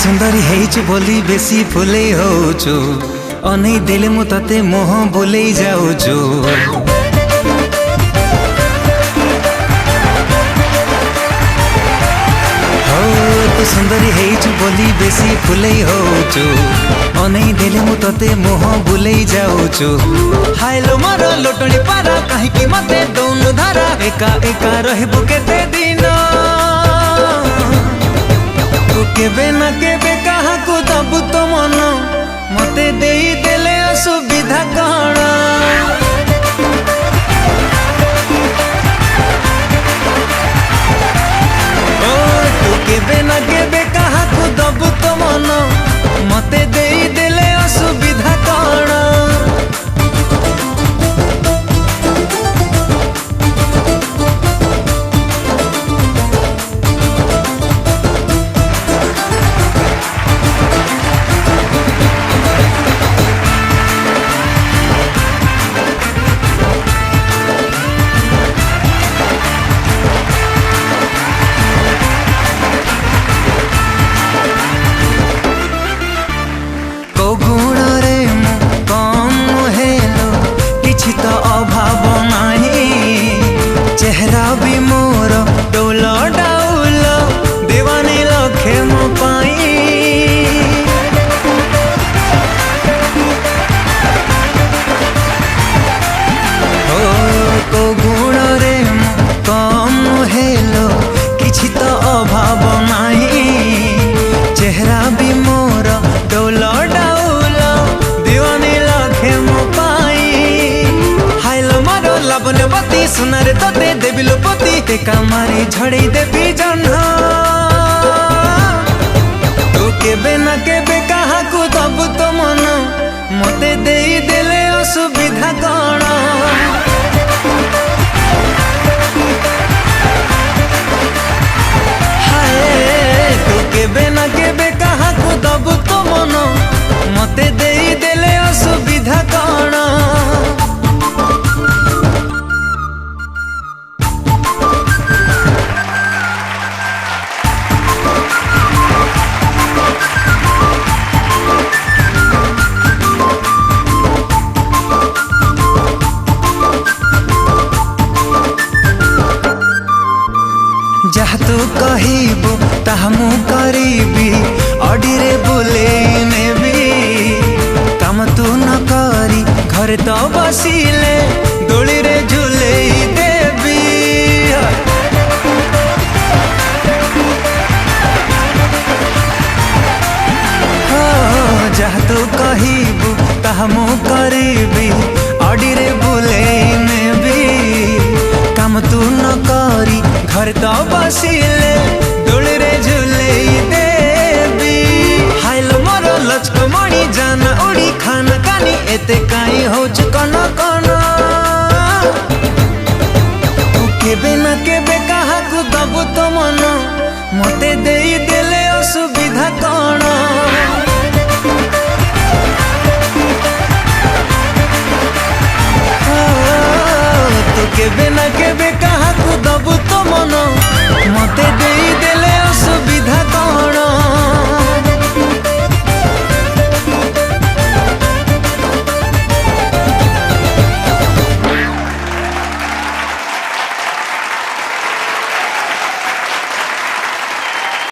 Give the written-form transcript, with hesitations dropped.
सुंदरी हेइछु बोली बेसी फुले होछु अनै देले मु तते मोह बोलै जाउछु। तू सुंदरी हेइछु बोली बेसी फुले होछु अनै देले मु तते मोह बुलै जाउछु। हाइलो मोर लोटणी पारा काहेकि मते दौनु धारा एका एका रहबु केते दिन तू केबे ना केबे काहाकू दबु तो मन मते देई देले असुविधा कण। ओ तू केबे ना केबे काहाकू दबु तो मन मते देई देले असुविधा कण। चेहरा भी मोर डोल डाउल दीवानी लखे मो पाई। ओ को गुण रे कम हेलो किछि तो अभाव नाही। चेहरा भी मोर डोल डाउल दीवानी लखे मो पाई। हाइलो मारो लाबने बती सुनारे तोते देवी लोपति टेका मारी झड़े देवी जन्ह। तू केबे ना केबे काहाकू दबु तो मन मते देई देले असुविधा कण। हाय तू केबे ना केबे काहाकू दबु तो मन मते देई देले असुविधा कण। जहा तू कहिबू ताहा मु करीबी अडीरे बुले नेबी। काम तू न करी घरे तो बसिले दोली रे झूले देवी। जहा तू कहिबू ताहा मु करीबी अडीरे बुले नेबी। काम तू न करी घर तो बसिले दोली रे झूले देवी। हाइलो मोर लचकमणी जान उड़ी खाना कानी एते काई होछु कन कन। तू केबे ना केबे काहाकू दबु तो मन मते देई देले असुविधा कण। तू केबे ना केबे